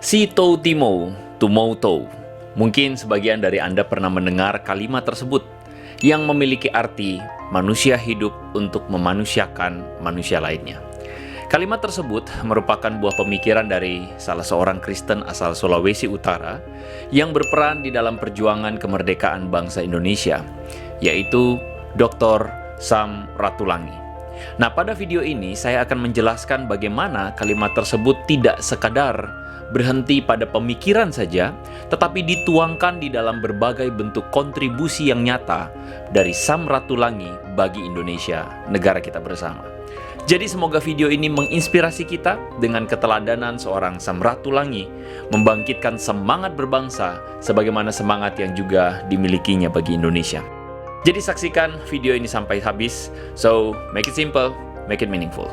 Si Tou Timou, Tumou Tou. Mungkin sebagian dari Anda pernah mendengar kalimat tersebut yang memiliki arti manusia hidup untuk memanusiakan manusia lainnya. Kalimat tersebut merupakan buah pemikiran dari salah seorang Kristen asal Sulawesi Utara yang berperan di dalam perjuangan kemerdekaan bangsa Indonesia, yaitu Dr. Sam Ratulangi. Nah, pada video ini saya akan menjelaskan bagaimana kalimat tersebut tidak sekadar berhenti pada pemikiran saja, tetapi dituangkan di dalam berbagai bentuk kontribusi yang nyata dari Sam Ratulangi bagi Indonesia, negara kita bersama. Jadi semoga video ini menginspirasi kita dengan keteladanan seorang Sam Ratulangi membangkitkan semangat berbangsa sebagaimana semangat yang juga dimilikinya bagi Indonesia. Jadi saksikan video ini sampai habis. So, make it simple, make it meaningful.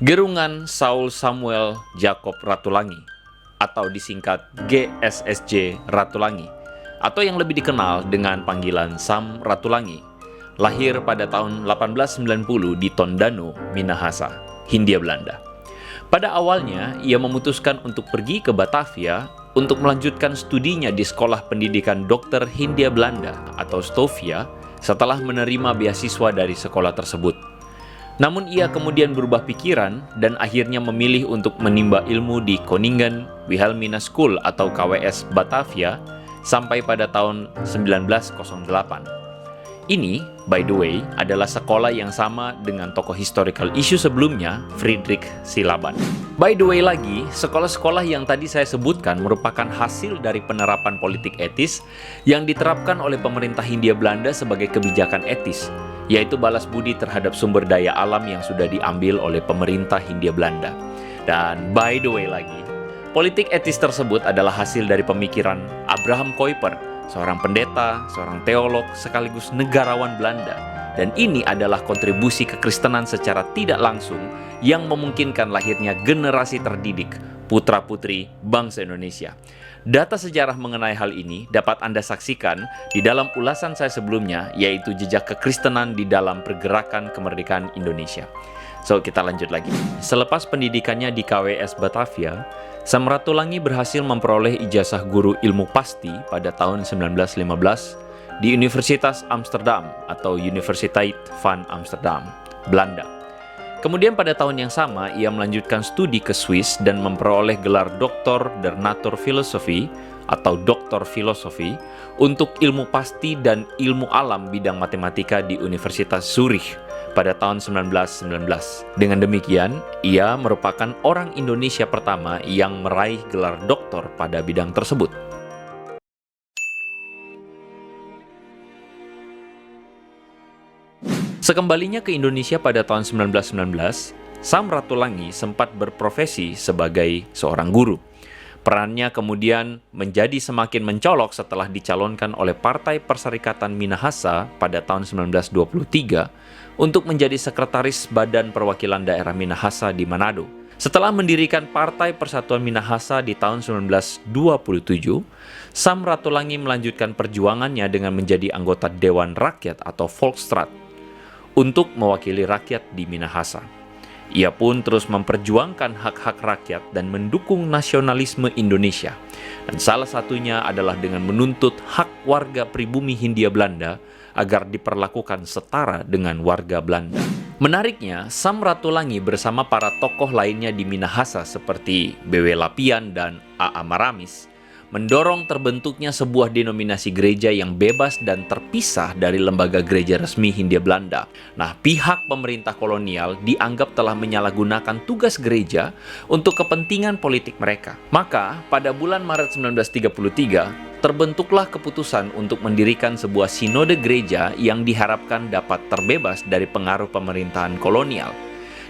Gerungan Saul Samuel Jacob Ratulangi atau disingkat GSSJ Ratulangi atau yang lebih dikenal dengan panggilan Sam Ratulangi lahir pada tahun 1890 di Tondano, Minahasa, Hindia Belanda. Pada awalnya ia memutuskan untuk pergi ke Batavia untuk melanjutkan studinya di Sekolah Pendidikan Dokter Hindia Belanda atau Stovia setelah menerima beasiswa dari sekolah tersebut. Namun ia kemudian berubah pikiran dan akhirnya memilih untuk menimba ilmu di Koningen Wilhelmina School atau KWS Batavia sampai pada tahun 1908. Ini, by the way, adalah sekolah yang sama dengan tokoh historical issue sebelumnya, Friedrich Silaban. By the way lagi, sekolah-sekolah yang tadi saya sebutkan merupakan hasil dari penerapan politik etis yang diterapkan oleh pemerintah Hindia Belanda sebagai kebijakan etis, yaitu balas budi terhadap sumber daya alam yang sudah diambil oleh pemerintah Hindia Belanda. Dan by the way lagi, politik etis tersebut adalah hasil dari pemikiran Abraham Kuyper, seorang pendeta, seorang teolog, sekaligus negarawan Belanda. Dan ini adalah kontribusi kekristenan secara tidak langsung yang memungkinkan lahirnya generasi terdidik, putra-putri bangsa Indonesia. Data sejarah mengenai hal ini dapat Anda saksikan di dalam ulasan saya sebelumnya, yaitu jejak kekristenan di dalam pergerakan kemerdekaan Indonesia. So, kita lanjut lagi. Selepas pendidikannya di KWS Batavia, Sam Ratulangi berhasil memperoleh ijazah guru ilmu pasti pada tahun 1915 di Universitas Amsterdam atau Universiteit van Amsterdam, Belanda. Kemudian pada tahun yang sama, ia melanjutkan studi ke Swiss dan memperoleh gelar Doktor der Natuurfilosofie atau Doktor Filosofi untuk ilmu pasti dan ilmu alam bidang matematika di Universitas Zurich pada tahun 1919. Dengan demikian, ia merupakan orang Indonesia pertama yang meraih gelar doktor pada bidang tersebut. Sekembalinya ke Indonesia pada tahun 1919, Sam Ratulangi sempat berprofesi sebagai seorang guru. Perannya kemudian menjadi semakin mencolok setelah dicalonkan oleh Partai Perserikatan Minahasa pada tahun 1923 untuk menjadi sekretaris Badan Perwakilan Daerah Minahasa di Manado. Setelah mendirikan Partai Persatuan Minahasa di tahun 1927, Sam Ratulangi melanjutkan perjuangannya dengan menjadi anggota Dewan Rakyat atau Volksraad untuk mewakili rakyat di Minahasa. Ia pun terus memperjuangkan hak-hak rakyat dan mendukung nasionalisme Indonesia. Dan salah satunya adalah dengan menuntut hak warga pribumi Hindia Belanda agar diperlakukan setara dengan warga Belanda. Menariknya, Sam Ratulangi bersama para tokoh lainnya di Minahasa seperti B.W. Lapian dan A.A. Maramis mendorong terbentuknya sebuah denominasi gereja yang bebas dan terpisah dari lembaga gereja resmi Hindia Belanda. Nah, pihak pemerintah kolonial dianggap telah menyalahgunakan tugas gereja untuk kepentingan politik mereka. Maka, pada bulan Maret 1933, terbentuklah keputusan untuk mendirikan sebuah sinode gereja yang diharapkan dapat terbebas dari pengaruh pemerintahan kolonial.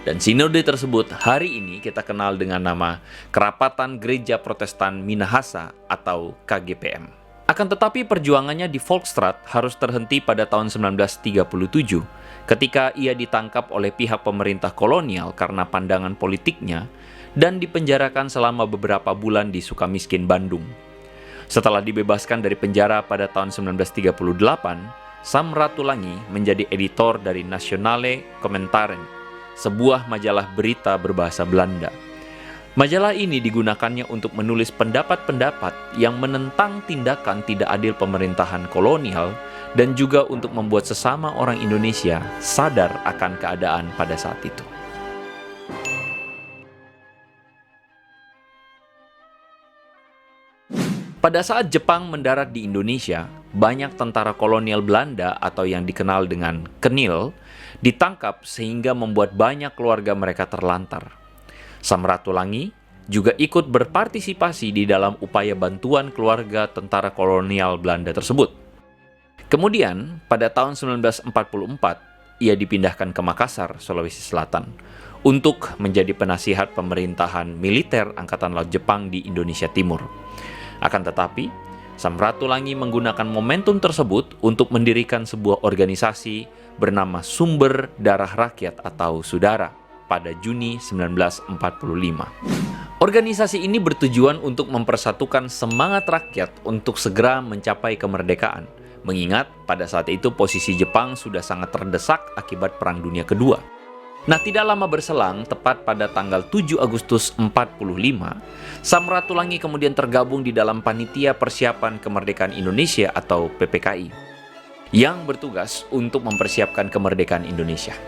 Dan sinode tersebut hari ini kita kenal dengan nama Kerapatan Gereja Protestan Minahasa atau KGPM. Akan tetapi perjuangannya di Volksraad harus terhenti pada tahun 1937 ketika ia ditangkap oleh pihak pemerintah kolonial karena pandangan politiknya dan dipenjarakan selama beberapa bulan di Sukamiskin, Bandung. Setelah dibebaskan dari penjara pada tahun 1938, Sam Ratulangi menjadi editor dari Nationale Commentaren, sebuah majalah berita berbahasa Belanda. Majalah ini digunakannya untuk menulis pendapat-pendapat yang menentang tindakan tidak adil pemerintahan kolonial dan juga untuk membuat sesama orang Indonesia sadar akan keadaan pada saat itu. Pada saat Jepang mendarat di Indonesia, banyak tentara kolonial Belanda atau yang dikenal dengan Kenil ditangkap sehingga membuat banyak keluarga mereka terlantar. Sam Ratulangi juga ikut berpartisipasi di dalam upaya bantuan keluarga tentara kolonial Belanda tersebut. Kemudian, pada tahun 1944, ia dipindahkan ke Makassar, Sulawesi Selatan, untuk menjadi penasihat pemerintahan militer Angkatan Laut Jepang di Indonesia Timur. Akan tetapi, Sam Ratulangi menggunakan momentum tersebut untuk mendirikan sebuah organisasi bernama Sumber Darah Rakyat atau Sudara pada Juni 1945. Organisasi ini bertujuan untuk mempersatukan semangat rakyat untuk segera mencapai kemerdekaan, mengingat pada saat itu posisi Jepang sudah sangat terdesak akibat Perang Dunia Kedua. Nah, tidak lama berselang, tepat pada tanggal 7 Agustus 45, Sam Ratulangi kemudian tergabung di dalam Panitia Persiapan Kemerdekaan Indonesia atau PPKI, yang bertugas untuk mempersiapkan kemerdekaan Indonesia.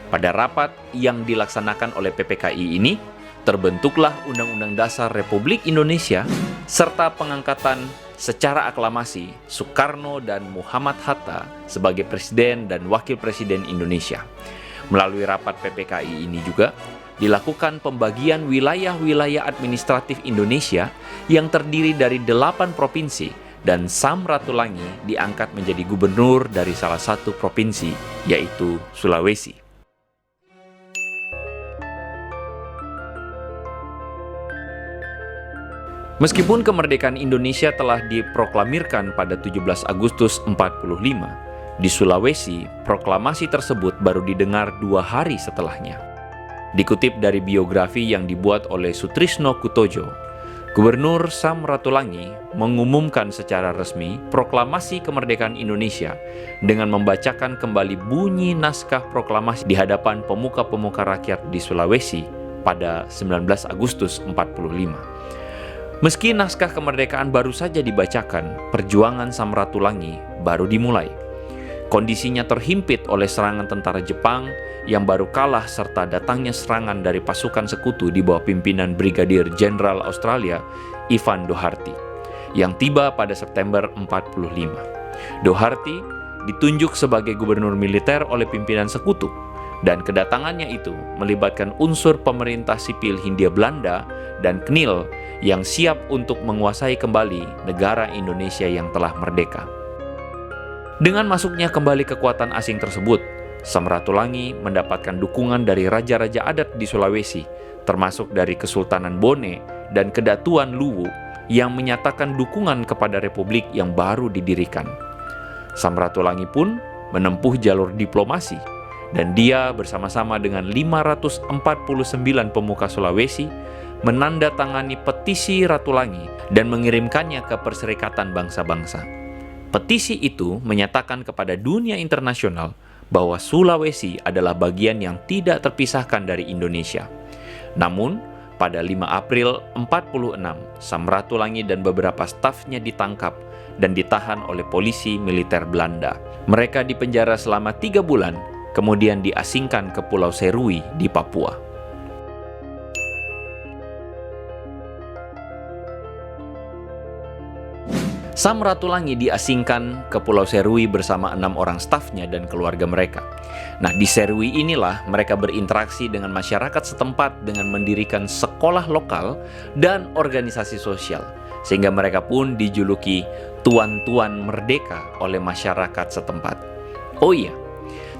Pada rapat yang dilaksanakan oleh PPKI ini, terbentuklah Undang-Undang Dasar Republik Indonesia serta pengangkatan secara aklamasi Soekarno dan Muhammad Hatta sebagai Presiden dan Wakil Presiden Indonesia. Melalui rapat PPKI ini juga dilakukan pembagian wilayah-wilayah administratif Indonesia yang terdiri dari 8 provinsi dan Sam Ratulangi diangkat menjadi gubernur dari salah satu provinsi, yaitu Sulawesi. Meskipun kemerdekaan Indonesia telah diproklamirkan pada 17 Agustus 45, di Sulawesi, proklamasi tersebut baru didengar 2 hari setelahnya. Dikutip dari biografi yang dibuat oleh Sutrisno Kutojo, Gubernur Sam Ratulangi mengumumkan secara resmi proklamasi kemerdekaan Indonesia dengan membacakan kembali bunyi naskah proklamasi di hadapan pemuka-pemuka rakyat di Sulawesi pada 19 Agustus 45. Meski naskah kemerdekaan baru saja dibacakan, perjuangan Sam Ratulangi baru dimulai. Kondisinya terhimpit oleh serangan tentara Jepang yang baru kalah serta datangnya serangan dari pasukan sekutu di bawah pimpinan Brigadir Jenderal Australia Ivan Doherty yang tiba pada September 45. Doherty ditunjuk sebagai gubernur militer oleh pimpinan sekutu dan kedatangannya itu melibatkan unsur pemerintah sipil Hindia Belanda dan Knil yang siap untuk menguasai kembali negara Indonesia yang telah merdeka. Dengan masuknya kembali kekuatan asing tersebut, Sam Ratulangi mendapatkan dukungan dari raja-raja adat di Sulawesi, termasuk dari Kesultanan Bone dan Kedatuan Luwu yang menyatakan dukungan kepada republik yang baru didirikan. Sam Ratulangi pun menempuh jalur diplomasi, dan dia bersama-sama dengan 549 pemuka Sulawesi menandatangani petisi Ratulangi dan mengirimkannya ke Perserikatan Bangsa-Bangsa. Petisi itu menyatakan kepada dunia internasional bahwa Sulawesi adalah bagian yang tidak terpisahkan dari Indonesia. Namun, pada 5 April 46, Sam Ratulangi dan beberapa stafnya ditangkap dan ditahan oleh polisi militer Belanda. Mereka dipenjara selama 3 bulan, kemudian diasingkan ke Pulau Serui di Papua. Sam Ratulangi diasingkan ke Pulau Serui bersama 6 orang stafnya dan keluarga mereka. Nah, di Serui inilah mereka berinteraksi dengan masyarakat setempat dengan mendirikan sekolah lokal dan organisasi sosial, sehingga mereka pun dijuluki Tuan-Tuan Merdeka oleh masyarakat setempat. Oh iya,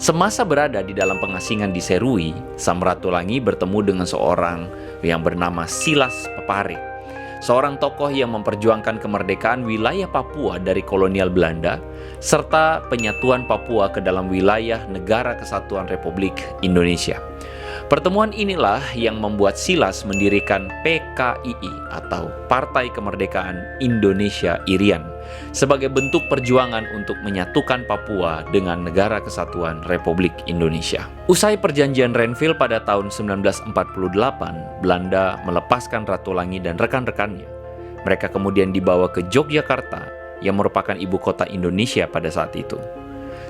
semasa berada di dalam pengasingan di Serui, Sam Ratulangi bertemu dengan seorang yang bernama Silas Pepare, seorang tokoh yang memperjuangkan kemerdekaan wilayah Papua dari kolonial Belanda, serta penyatuan Papua ke dalam wilayah Negara Kesatuan Republik Indonesia. Pertemuan inilah yang membuat Silas mendirikan PKII atau Partai Kemerdekaan Indonesia Irian sebagai bentuk perjuangan untuk menyatukan Papua dengan Negara Kesatuan Republik Indonesia. Usai perjanjian Renville pada tahun 1948, Belanda melepaskan Ratulangi dan rekan-rekannya. Mereka kemudian dibawa ke Yogyakarta yang merupakan ibu kota Indonesia pada saat itu.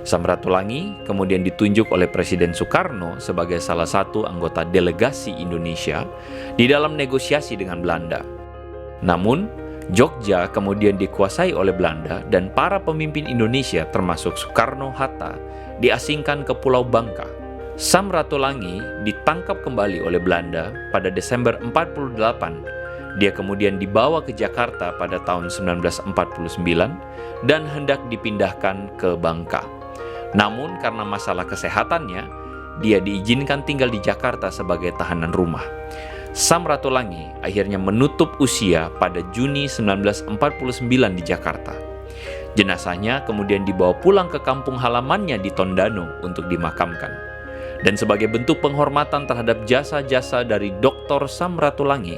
Sam Ratulangi kemudian ditunjuk oleh Presiden Soekarno sebagai salah satu anggota delegasi Indonesia di dalam negosiasi dengan Belanda. Namun, Jogja kemudian dikuasai oleh Belanda dan para pemimpin Indonesia termasuk Soekarno-Hatta diasingkan ke Pulau Bangka. Sam Ratulangi ditangkap kembali oleh Belanda pada Desember 1948. Dia kemudian dibawa ke Jakarta pada tahun 1949 dan hendak dipindahkan ke Bangka. Namun karena masalah kesehatannya, dia diizinkan tinggal di Jakarta sebagai tahanan rumah. Sam Ratulangi akhirnya menutup usia pada Juni 1949 di Jakarta. Jenazahnya kemudian dibawa pulang ke kampung halamannya di Tondano untuk dimakamkan. Dan sebagai bentuk penghormatan terhadap jasa-jasa dari Dr. Sam Ratulangi,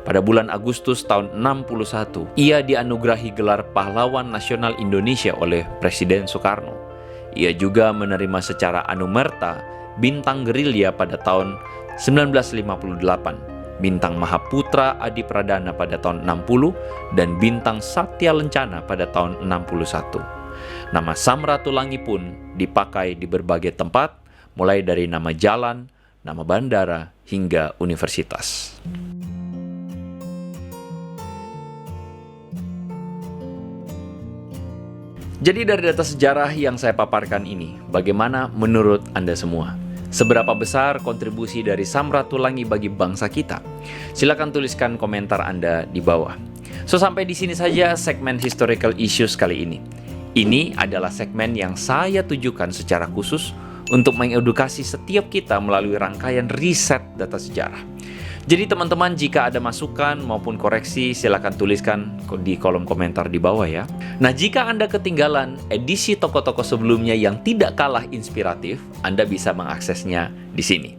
pada bulan Agustus tahun 61, ia dianugerahi gelar Pahlawan Nasional Indonesia oleh Presiden Soekarno. Ia juga menerima secara anumerta Bintang Gerilya pada tahun 1958, Bintang Mahaputra Adi Pradana pada tahun 60, dan Bintang Satya Lencana pada tahun 61. Nama Sam Ratulangi pun dipakai di berbagai tempat, mulai dari nama jalan, nama bandara, hingga universitas. Jadi dari data sejarah yang saya paparkan ini, bagaimana menurut Anda semua? Seberapa besar kontribusi dari Sam Ratulangi bagi bangsa kita? Silakan tuliskan komentar Anda di bawah. So, sampai di sini saja segmen Historical Issues kali ini. Ini adalah segmen yang saya tujukan secara khusus untuk mengedukasi setiap kita melalui rangkaian riset data sejarah. Jadi teman-teman, jika ada masukan maupun koreksi, silakan tuliskan di kolom komentar di bawah ya. Nah, jika Anda ketinggalan edisi tokoh-tokoh sebelumnya yang tidak kalah inspiratif, Anda bisa mengaksesnya di sini.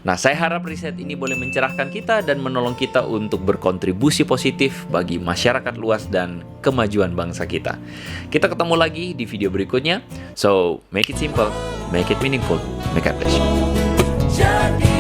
Nah, saya harap riset ini boleh mencerahkan kita dan menolong kita untuk berkontribusi positif bagi masyarakat luas dan kemajuan bangsa kita. Kita ketemu lagi di video berikutnya. So, make it simple, make it meaningful, make it pleasure.